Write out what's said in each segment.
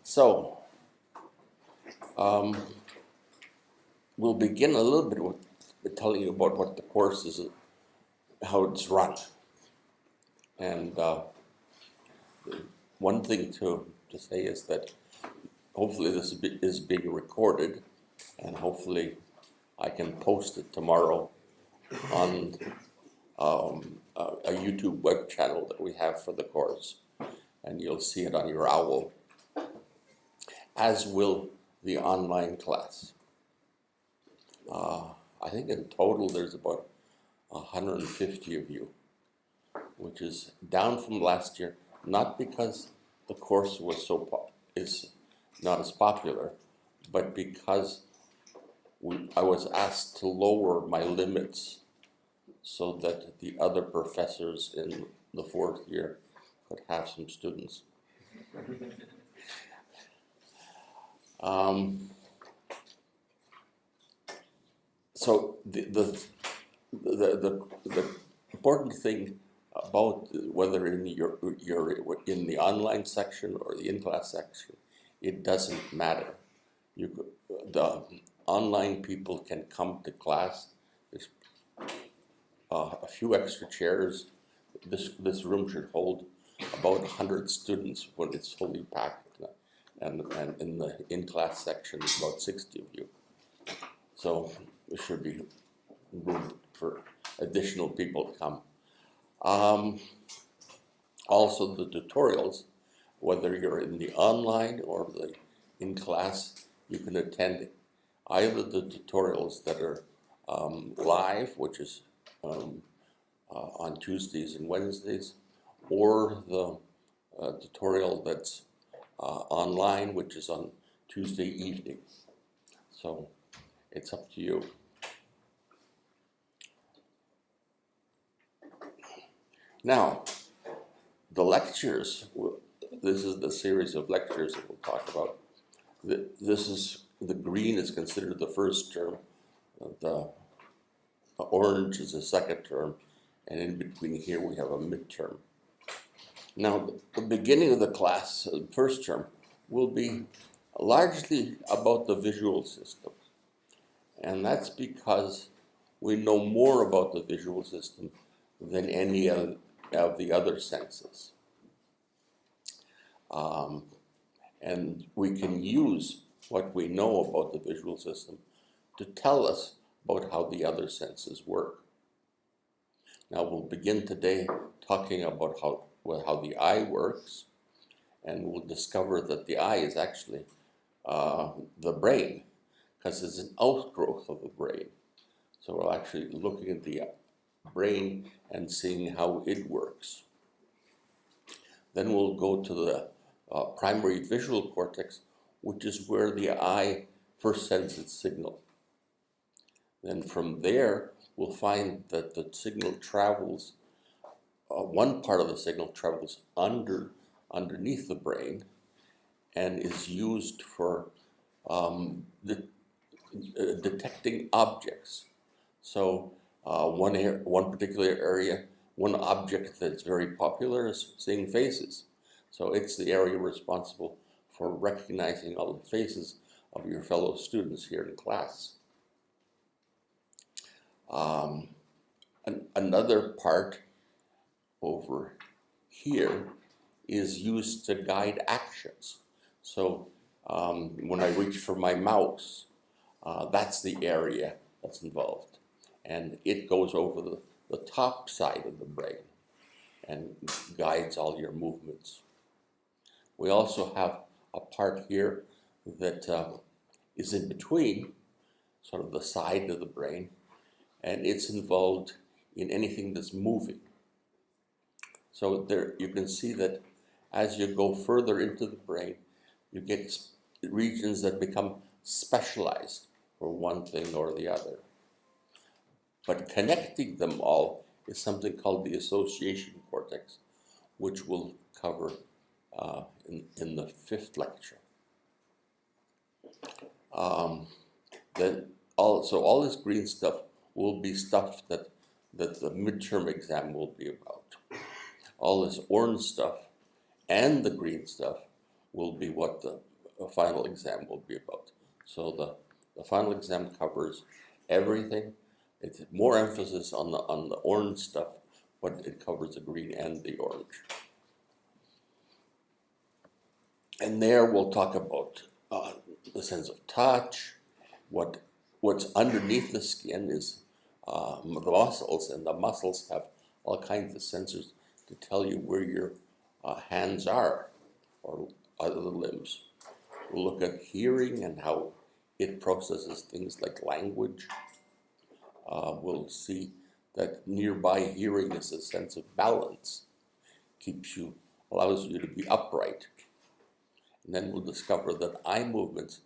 So, we'll begin a little bit with telling you about what the course is, how it's run. And one thing to say is that hopefully this is being recorded, and hopefully I can post it tomorrow on a YouTube web channel that we have for the course, and you'll see it on your owl, as will the online class. I think in total there's about 150 of you, which is down from last year, not because the course was is not as popular, but because I was asked to lower my limits so that the other professors in the fourth year could have some students. So the important thing about whether you're in the online section or the in-class section, it doesn't matter. The online people can come to class. There's a few extra chairs. This room should hold about 100 students when it's fully packed, and in the in-class section, about 60 of you. So there should be room for additional people to come. Also, the tutorials, whether you're in the online or the in-class, you can attend either the tutorials that are live, which is on Tuesdays and Wednesdays, or the tutorial that's online, which is on Tuesday evening. So it's up to you. Now, the lectures, this is the series of lectures that we'll talk about. The green is considered the first term, the orange is the second term, and in between here we have a midterm. Now, the beginning of the class, the first term, will be largely about the visual system. And that's because we know more about the visual system than any of the other senses. And we can use what we know about the visual system to tell us about how the other senses work. Now we'll begin today talking about how the eye works, and we'll discover that the eye is actually the brain, because it's an outgrowth of the brain. So we're actually looking at the brain and seeing how it works. Then we'll go to the primary visual cortex, which is where the eye first sends its signal. Then from there, we'll find that the signal travels, one part of the signal travels underneath the brain and is used for detecting objects. So one particular area, one object that's very popular is seeing faces. So it's the area responsible for recognizing all the faces of your fellow students here in class. Another part over here is used to guide actions. So when I reach for my mouse, that's the area that's involved. And it goes over the top side of the brain and guides all your movements. We also have a part here that is in between, sort of the side of the brain, and it's involved in anything that's moving. So there you can see that as you go further into the brain, you get regions that become specialized for one thing or the other. But connecting them all is something called the association cortex, which we'll cover in the fifth lecture. Then all this green stuff will be stuff that the midterm exam will be about. All this orange stuff and the green stuff will be what the final exam will be about. So the final exam covers everything. It's more emphasis on the orange stuff, but it covers the green and the orange. And there we'll talk about the sense of touch, what's underneath the skin is the muscles, and the muscles have all kinds of sensors to tell you where your hands are or other limbs. We'll look at hearing and how it processes things like language. We'll see that nearby hearing is a sense of balance, allows you to be upright. And then we'll discover that eye movements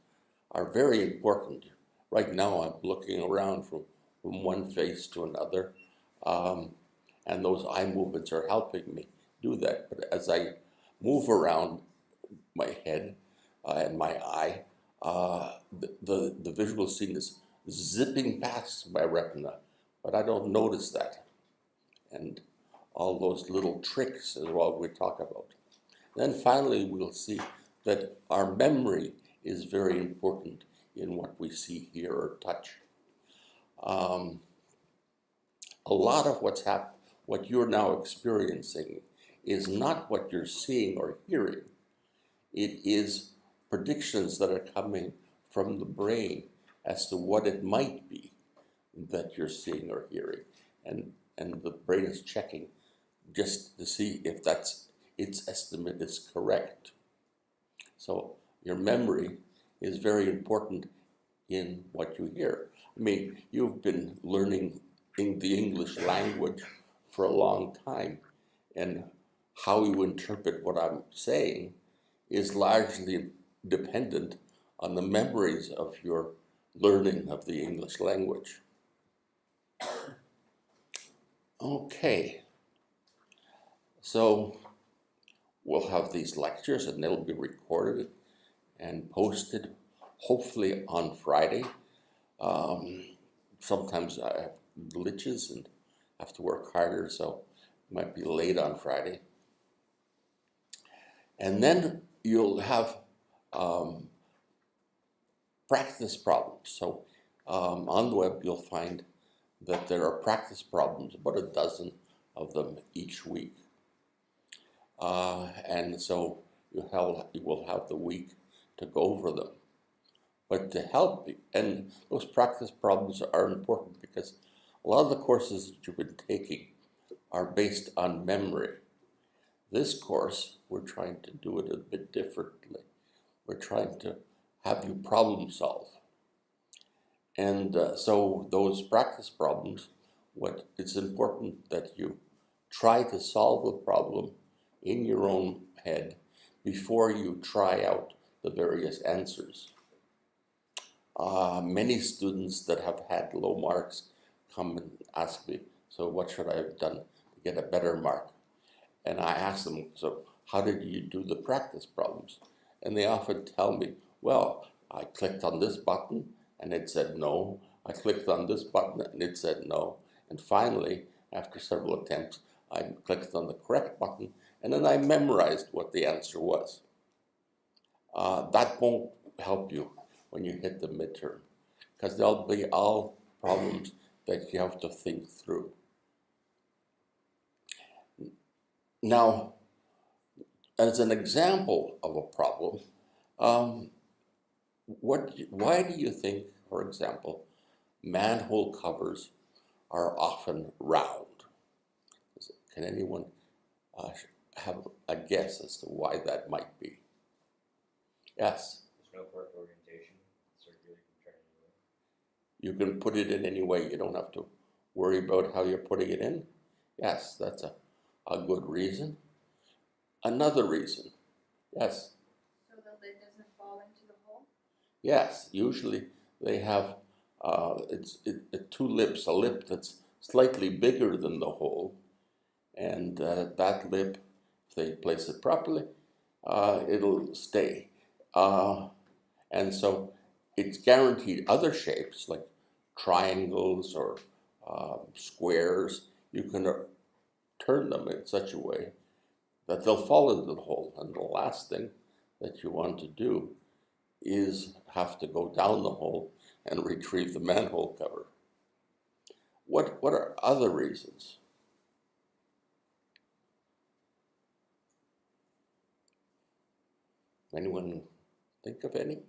are very important. Right now I'm looking around from one face to another, and those eye movements are helping me do that. But as I move around my head and my eye, the visual scene is zipping past my retina, but I don't notice that. And all those little tricks is what we talk about. Then finally we'll see that our memory is very important in what we see, hear, or touch. A lot of what you're now experiencing is not what you're seeing or hearing. It is predictions that are coming from the brain as to what it might be that you're seeing or hearing. And the brain is checking just to see if its estimate is correct. So your memory is very important in what you hear. I mean, you've been learning the English language for a long time, and how you interpret what I'm saying is largely dependent on the memories of your learning of the English language. Okay, so we'll have these lectures, and they'll be recorded and posted, hopefully on Friday. Sometimes I have glitches and have to work harder, so it might be late on Friday. And then you'll have practice problems. So on the web, you'll find that there are practice problems, about a dozen of them each week. And so you will have the week to go over them. But to help you, and those practice problems are important because a lot of the courses that you've been taking are based on memory. This course, we're trying to do it a bit differently. We're trying to have you problem solve. And so those practice problems, it's important that you try to solve the problem in your own head before you try out the various answers. Many students that have had low marks come and ask me, so what should I have done to get a better mark? And I ask them, so how did you do the practice problems? And they often tell me, well, I clicked on this button and it said no. I clicked on this button and it said no. And finally, after several attempts, I clicked on the correct button and then I memorized what the answer was. That won't help you when you hit the midterm, because there'll be all problems that you have to think through. Now, as an example of a problem, why do you think, for example, manhole covers are often round? Can anyone have a guess as to why that might be? Yes? There's no correct orientation. Circular, you can turn it anyway. You can put it in any way. You don't have to worry about how you're putting it in. Yes, that's a good reason. Another reason. Yes? So the lid doesn't fall into the hole? Yes, usually they have two lips, a lip that's slightly bigger than the hole, and that lip, if they place it properly, it'll stay. And so it's guaranteed other shapes like triangles or squares. You can turn them in such a way that they'll fall into the hole. And the last thing that you want to do is have to go down the hole and retrieve the manhole cover. What are other reasons? Anyone think of any?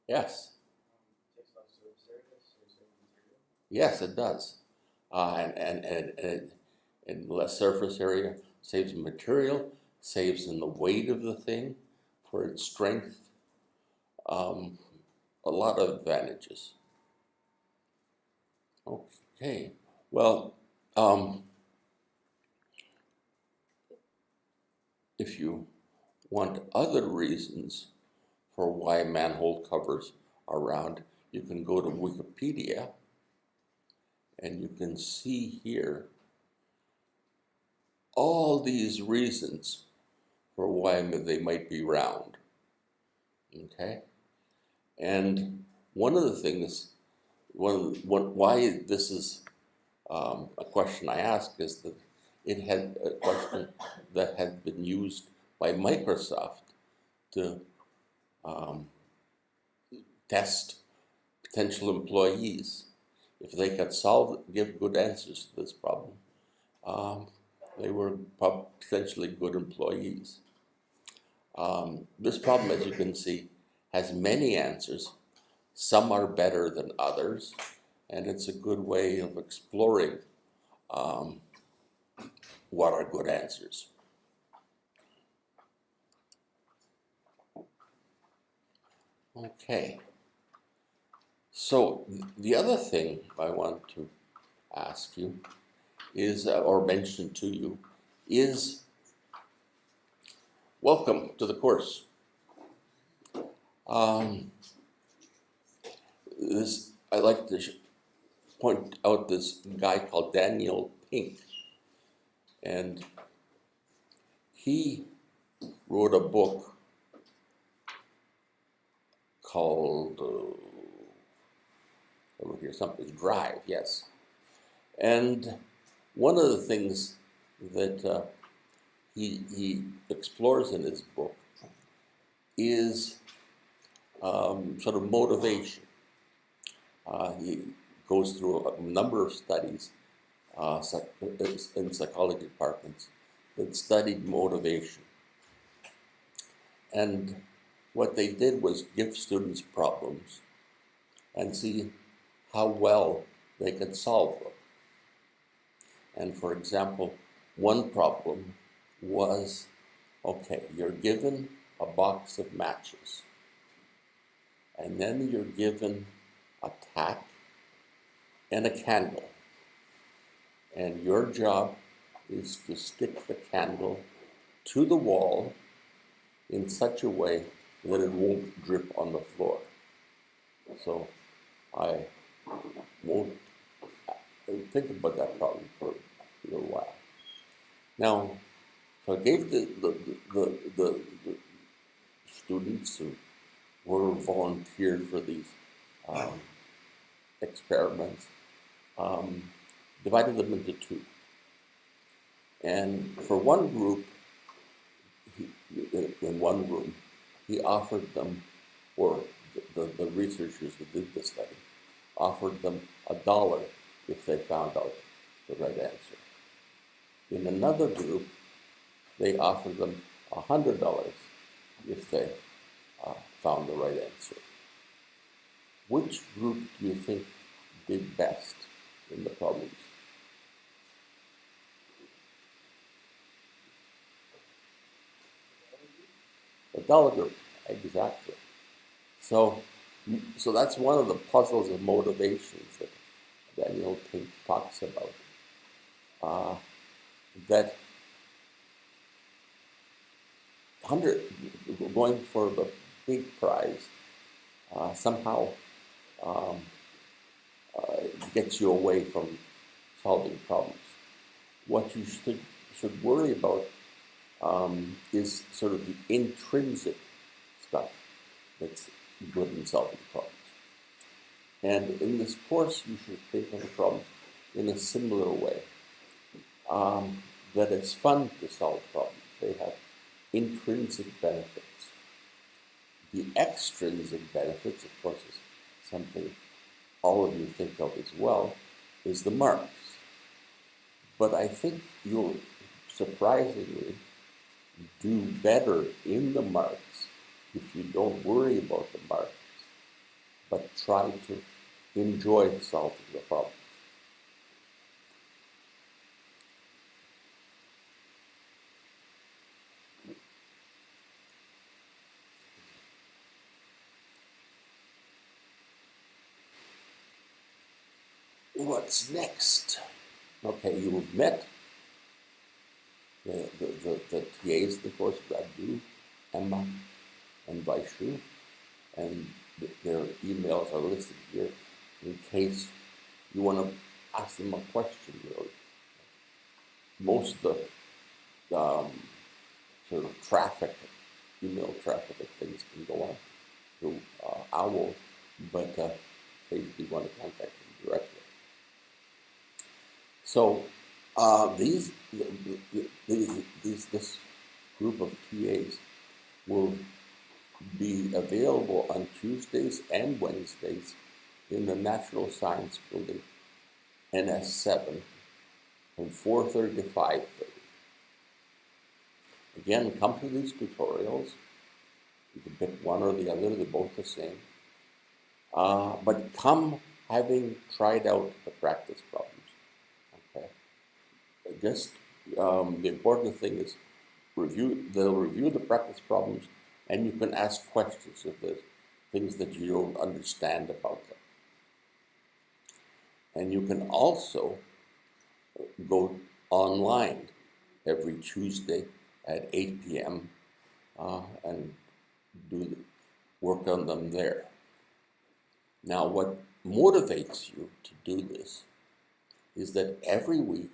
Yes. Takes less surface area, saves some material. Yes, it does. And less surface area, saves in material, saves in the weight of the thing for its strength. A lot of advantages. Okay, well, if you want other reasons for why manhole covers are round, you can go to Wikipedia and you can see here all these reasons for why they might be round. Okay? And one of the things, why this is a question I ask is that it had a question that had been used by Microsoft to test potential employees. If they could give good answers to this problem, they were potentially good employees. This problem, as you can see, has many answers. Some are better than others, and it's a good way of exploring what are good answers. Okay. So the other thing I want to ask you is, or mention to you, is welcome to the course. I like to point out this guy called Daniel Pink, and he wrote a book called over here something Drive, yes. And one of the things that he explores in his book is sort of motivation. He goes through a number of studies in psychology departments that studied motivation. And what they did was give students problems and see how well they could solve them. And for example, one problem was, okay, you're given a box of matches, and then you're given a tack and a candle. And your job is to stick the candle to the wall in such a way that it won't drip on the floor. So I won't think about that problem for a little while. Now, so I gave the students who were volunteered for these experiments, divided them into two. And for one group, in one room, he offered them, or the researchers that did the study, offered them $1 if they found out the right answer. In another group, they offered them $100 if they found the right answer. Which group do you think did best in the problems? The dollar group, exactly. So that's one of the puzzles of motivations that Daniel Pink talks about. That going for the big prize somehow gets you away from solving problems. What you should worry about is sort of the intrinsic stuff that's good in solving problems. And in this course, you should think of the problems in a similar way. That it's fun to solve problems. They have intrinsic benefits. The extrinsic benefits, of course, is something all of you think of as well, is the marks. But I think you'll surprisingly do better in the marks if you don't worry about the marks, but try to enjoy solving the problem. What's next? Okay, you've met the TAs, of course, Radu, Emma, and Vaishu, and their emails are listed here in case you want to ask them a question. Most of the sort of traffic, email traffic of things can go on through OWL, but if you want to contact them directly. So this group of TAs will be available on Tuesdays and Wednesdays in the Natural Science Building, NS7, from 4:30 to 5:30. Again, come to these tutorials. You can pick one or the other, they're both the same. But come having tried out the practice problems. Okay. Just the important thing is they'll review the practice problems, and you can ask questions if there's things that you don't understand about them. And you can also go online every Tuesday at 8 p.m. And work on them there. Now, what motivates you to do this is that every week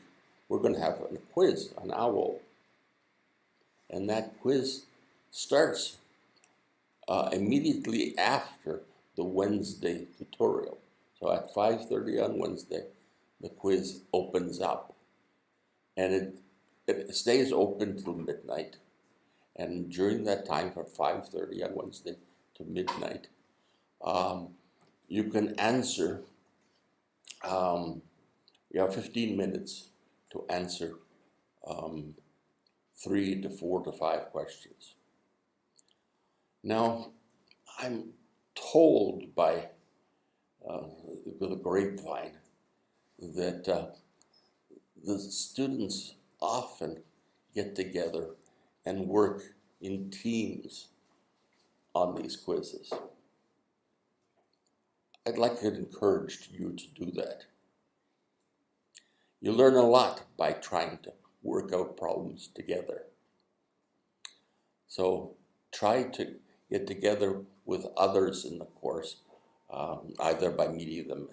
we're going to have a quiz on OWL. And that quiz starts immediately after the Wednesday tutorial. So at 5:30 on Wednesday, the quiz opens up. And it stays open till midnight. And during that time, from 5:30 on Wednesday to midnight, you can answer, you have 15 minutes to answer 3 to 4 to 5 questions. Now, I'm told by the grapevine that the students often get together and work in teams on these quizzes. I'd like to encourage you to do that. You learn a lot by trying to work out problems together. So try to get together with others in the course, either by meeting them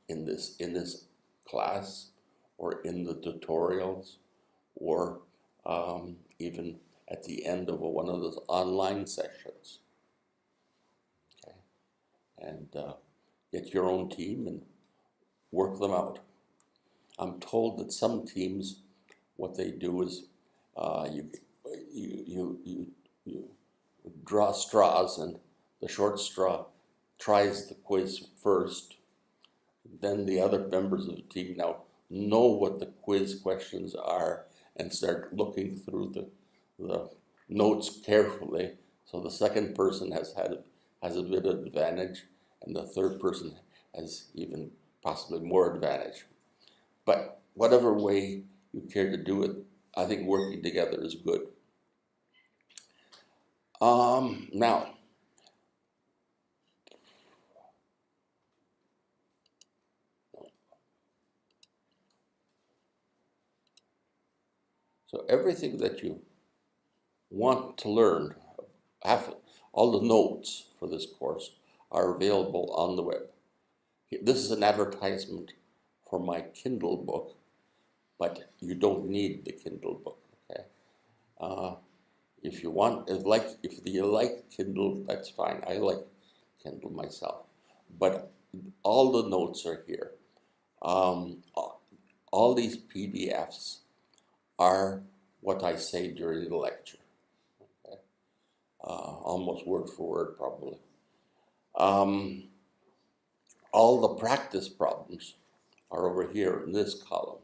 in this class or in the tutorials, or even at the end of one of those online sessions. Okay. And get your own team and work them out. I'm told that some teams, what they do is you draw straws, and the short straw tries the quiz first. Then the other members of the team now know what the quiz questions are and start looking through the notes carefully. So the second person has a bit of advantage, and the third person has even possibly more advantage. But whatever way you care to do it, I think working together is good. Now, so everything that you want to learn, all the notes for this course are available on the web. This is an advertisement for my Kindle book, but you don't need the Kindle book. Okay, if you like Kindle, that's fine. I like Kindle myself, but all the notes are here. All these PDFs are what I say during the lecture. Okay? almost word for word probably. All the practice problems are over here in this column.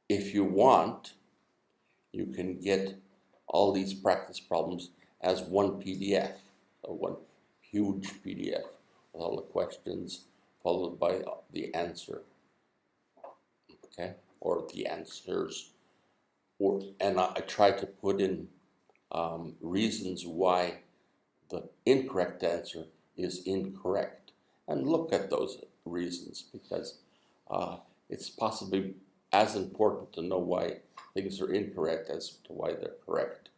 If you want, you can get all these practice problems as one PDF, or one huge PDF with all the questions followed by the answer, okay, or the answers. And I try to put in reasons why the incorrect answer is incorrect, and look at those reasons, because it's possibly as important to know why things are incorrect as to why they're correct.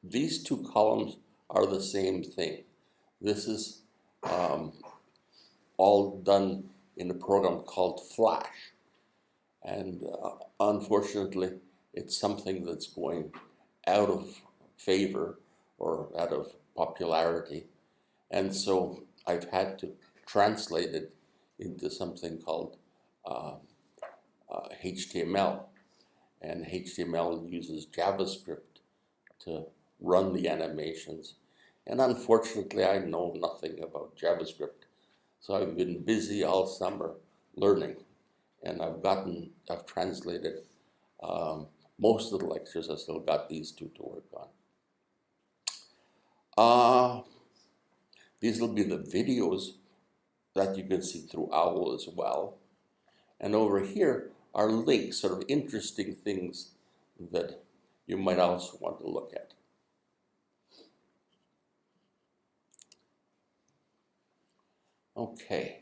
These two columns are the same thing. This is all done in a program called Flash, and unfortunately it's something that's going out of favor or out of popularity, and so I've had to translate it into something called HTML, and HTML uses JavaScript to run the animations, and unfortunately I know nothing about JavaScript, so I've been busy all summer learning, and I've translated most of the lectures. I still got these two to work on. These will be the videos that you can see through OWL as well. And over here are links, sort of interesting things that you might also want to look at. Okay.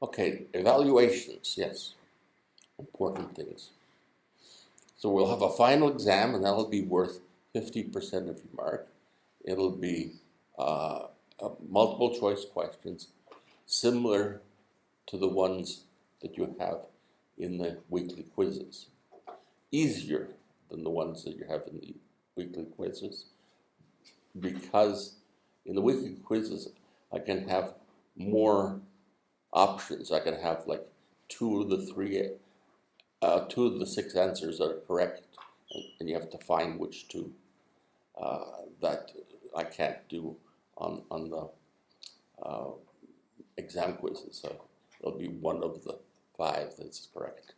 Okay, evaluations, yes, important things. So we'll have a final exam, and that'll be worth 50% of your mark. It'll be multiple choice questions, similar to the ones that you have in the weekly quizzes. Easier than the ones that you have in the weekly quizzes, because in the weekly quizzes I can have more options. I can have like two of the six answers are correct, and you have to find which two. That I can't do on the exam quizzes. So it'll be one of the five that's correct.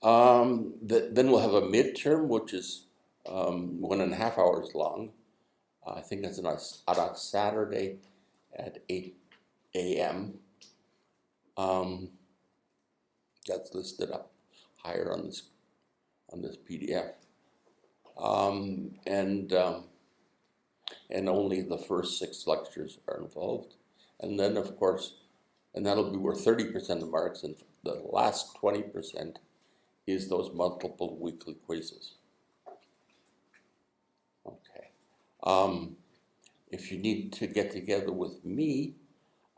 Then we'll have a midterm, which is 1.5 hours long. I think it's on a Saturday at 8 a.m. That's listed up higher on this PDF, and only the first 6 lectures are involved, and then of course, and that'll be worth 30% of marks, and the last 20% is those multiple weekly quizzes. Okay. If you need to get together with me,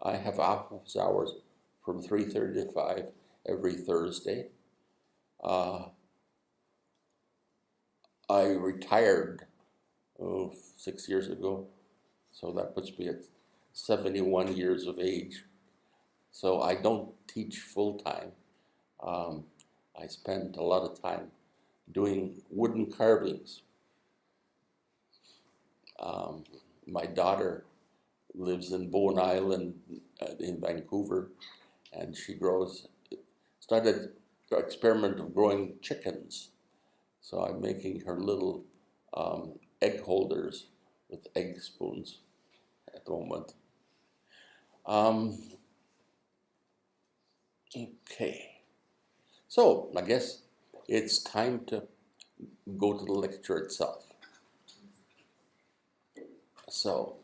I have office hours from 3:30 to 5 every Thursday. I retired 6 years ago, so that puts me at 71 years of age. So I don't teach full-time. I spend a lot of time doing wooden carvings. My daughter lives in Bowen Island in Vancouver, and she started the experiment of growing chickens. So I'm making her little egg holders with egg spoons at the moment. Okay, so I guess it's time to go to the lecture itself. So